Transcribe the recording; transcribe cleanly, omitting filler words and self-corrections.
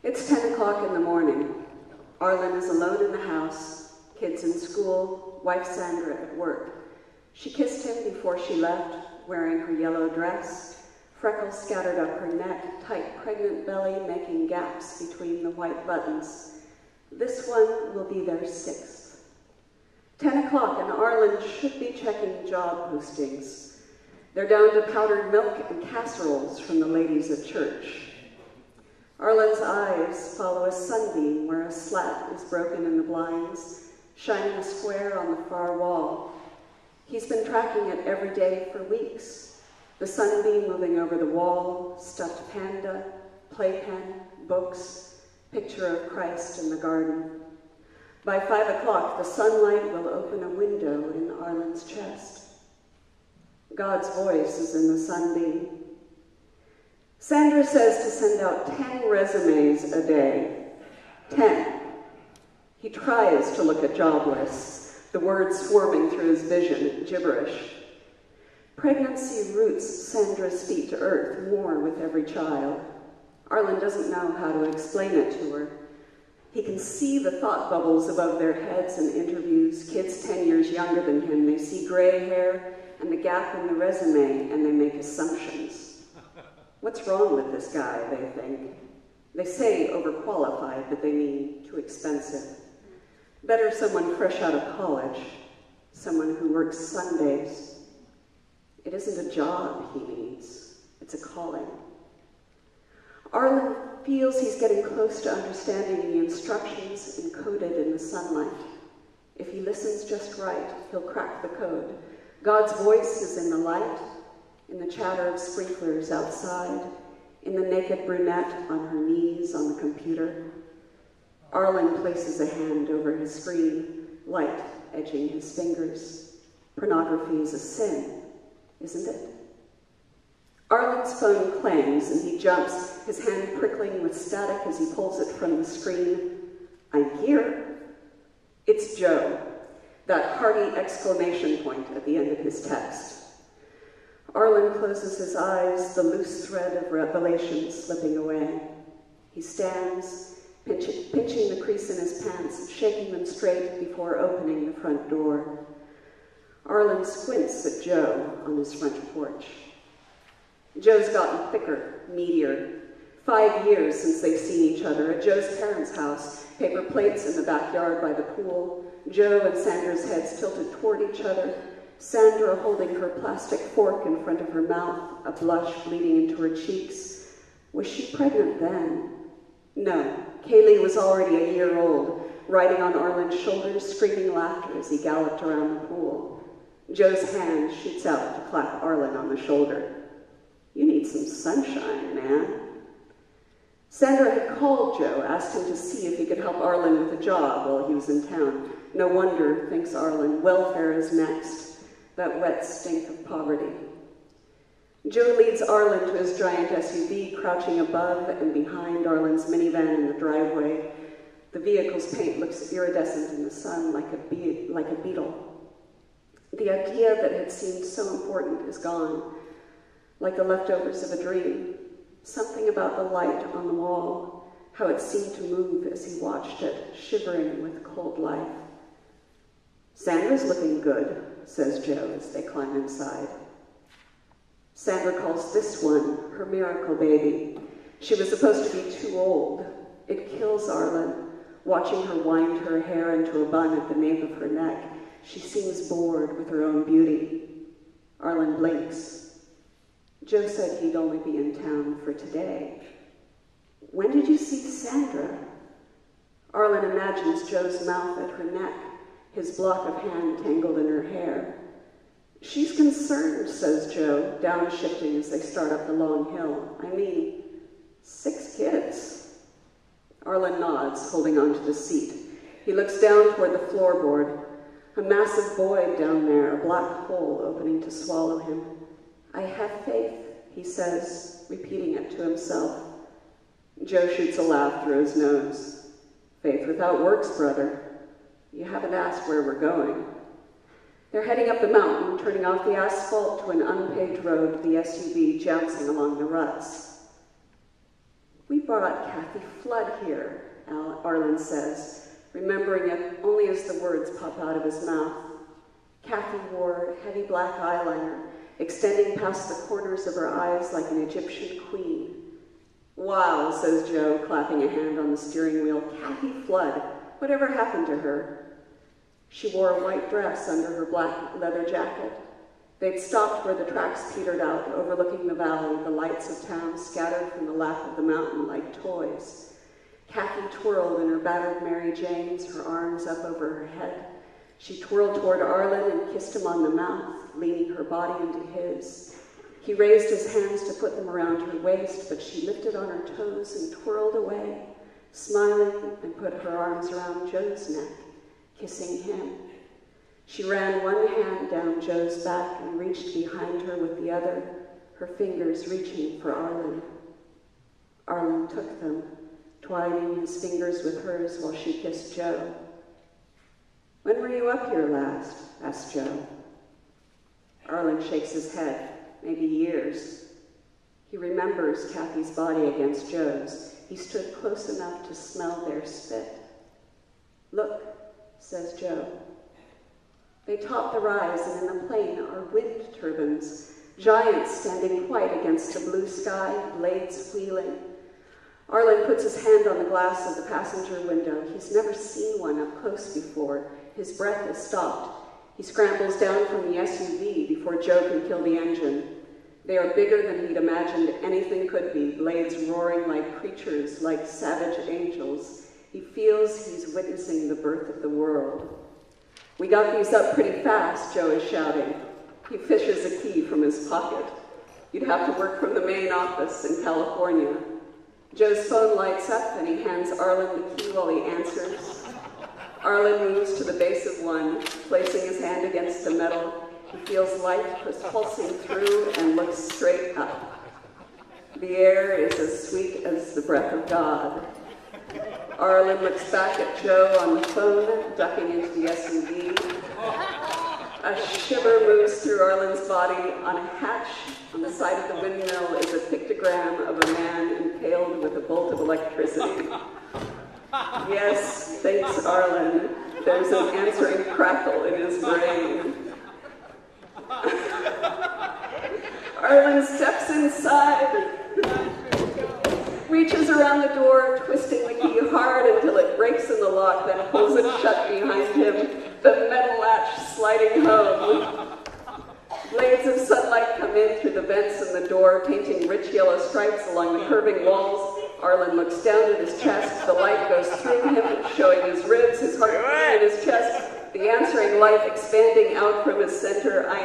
It's 10 o'clock in the morning. Arlen is alone in the house, kids in school, wife Sandra at work. She kissed him before she left, wearing her yellow dress, freckles scattered up her neck, tight pregnant belly making gaps between the white buttons. This one will be their 6th. 10 o'clock and Arlen should be checking job postings. They're down to powdered milk and casseroles from the ladies at church. Arlen's eyes follow a sunbeam where a slat is broken in the blinds, shining a square on the far wall. He's been tracking it every day for weeks. The sunbeam moving over the wall, stuffed panda, playpen, books, picture of Christ in the garden. By 5 o'clock, the sunlight will open a window in Arlen's chest. God's voice is in the sunbeam. Sandra says to send out 10 resumes a day. 10. He tries to look at job lists, the words swarming through his vision, gibberish. Pregnancy roots Sandra's feet to earth more with every child. Arlen doesn't know how to explain it to her. He can see the thought bubbles above their heads in interviews, kids 10 years younger than him. They see gray hair and the gap in the resume, and they make assumptions. What's wrong with this guy, they think. They say overqualified, but they mean too expensive. Better someone fresh out of college, someone who works Sundays. It isn't a job he needs, it's a calling. Arlen feels he's getting close to understanding the instructions encoded in the sunlight. If he listens just right, he'll crack the code. God's voice is in the light, in the chatter of sprinklers outside, in the naked brunette on her knees on the computer. Arlen places a hand over his screen, light edging his fingers. Pornography is a sin, isn't it? Arlen's phone clangs and he jumps, his hand prickling with static as he pulls it from the screen. I'm here. It's Joe, that hearty exclamation point at the end of his text. Arlen closes his eyes, the loose thread of revelation slipping away. He stands, pinching the crease in his pants, shaking them straight before opening the front door. Arlen squints at Joe on his front porch. Joe's gotten thicker, meatier. 5 years since they've seen each other at Joe's parents' house, paper plates in the backyard by the pool, Joe and Sandra's heads tilted toward each other, Sandra holding her plastic fork in front of her mouth, a blush bleeding into her cheeks. Was she pregnant then? No, Kaylee was already a year old, riding on Arlen's shoulders, screaming laughter as he galloped around the pool. Joe's hand shoots out to clap Arlen on the shoulder. You need some sunshine, man. Sandra had called Joe, asked him to see if he could help Arlen with a job while he was in town. No wonder, thinks Arlen, welfare is next. That wet stink of poverty. Joe leads Arlen to his giant SUV, crouching above and behind Arlen's minivan in the driveway. The vehicle's paint looks iridescent in the sun like a beetle. The idea that had seemed so important is gone, like the leftovers of a dream. Something about the light on the wall, how it seemed to move as he watched it, shivering with cold life. Sandra's looking good, says Joe as they climb inside. Sandra calls this one her miracle baby. She was supposed to be too old. It kills Arlen, watching her wind her hair into a bun at the nape of her neck. She seems bored with her own beauty. Arlen blinks. Joe said he'd only be in town for today. When did you see Sandra? Arlen imagines Joe's mouth at her neck, his block of hand tangled in her hair. She's concerned, says Joe, downshifting as they start up the long hill. I mean, 6 kids. Arlen nods, holding onto the seat. He looks down toward the floorboard. A massive void down there, a black hole opening to swallow him. I have faith, he says, repeating it to himself. Joe shoots a laugh through his nose. Faith without works, brother. You haven't asked where we're going. They're heading up the mountain, turning off the asphalt to an unpaved road, the SUV jouncing along the ruts. "We brought Kathy Flood here," Arlen says, remembering it only as the words pop out of his mouth. Kathy wore heavy black eyeliner, extending past the corners of her eyes like an Egyptian queen. "Wow," says Joe, clapping a hand on the steering wheel. "Kathy Flood. Whatever happened to her?" She wore a white dress under her black leather jacket. They'd stopped where the tracks petered out, overlooking the valley, the lights of town scattered from the lap of the mountain like toys. Kathy twirled in her battered Mary Janes, her arms up over her head. She twirled toward Arlen and kissed him on the mouth, leaning her body into his. He raised his hands to put them around her waist, but she lifted on her toes and twirled away, smiling, and put her arms around Joe's neck, kissing him. She ran one hand down Joe's back and reached behind her with the other, her fingers reaching for Arlen. Arlen took them, twining his fingers with hers while she kissed Joe. "When were you up here last?" asked Joe. Arlen shakes his head. Maybe years. He remembers Kathy's body against Joe's. He stood close enough to smell their spit. "Look," says Joe. They top the rise, and in the plain are wind turbines, giants standing white against the blue sky, blades wheeling. Arlen puts his hand on the glass of the passenger window. He's never seen one up close before. His breath is stopped. He scrambles down from the SUV before Joe can kill the engine. They are bigger than he'd imagined anything could be, blades roaring like creatures, like savage angels. He feels he's witnessing the birth of the world. "We got these up pretty fast," Joe is shouting. He fishes a key from his pocket. "You'd have to work from the main office in California." Joe's phone lights up and he hands Arlen the key while he answers. Arlen moves to the base of one, placing his hand against the metal. He feels life pulsing through and looks straight up. The air is as sweet as the breath of God. Arlen looks back at Joe on the phone, ducking into the SUV. A shiver moves through Arlen's body. On a hatch on the side of the windmill is a pictogram of a man impaled with a bolt of electricity. "Yes," thinks Arlen. There's an answering crackle in his brain. Arlen steps inside, reaches around the door, twisting the key hard until it breaks in the lock, then pulls it shut behind him, the metal latch sliding home. Blades of sunlight come in through the vents in the door, painting rich yellow stripes along the curving walls. Arlen looks down at his chest. The light goes through him, showing his ribs, his heart beating in his chest, the answering light expanding out from his center. "I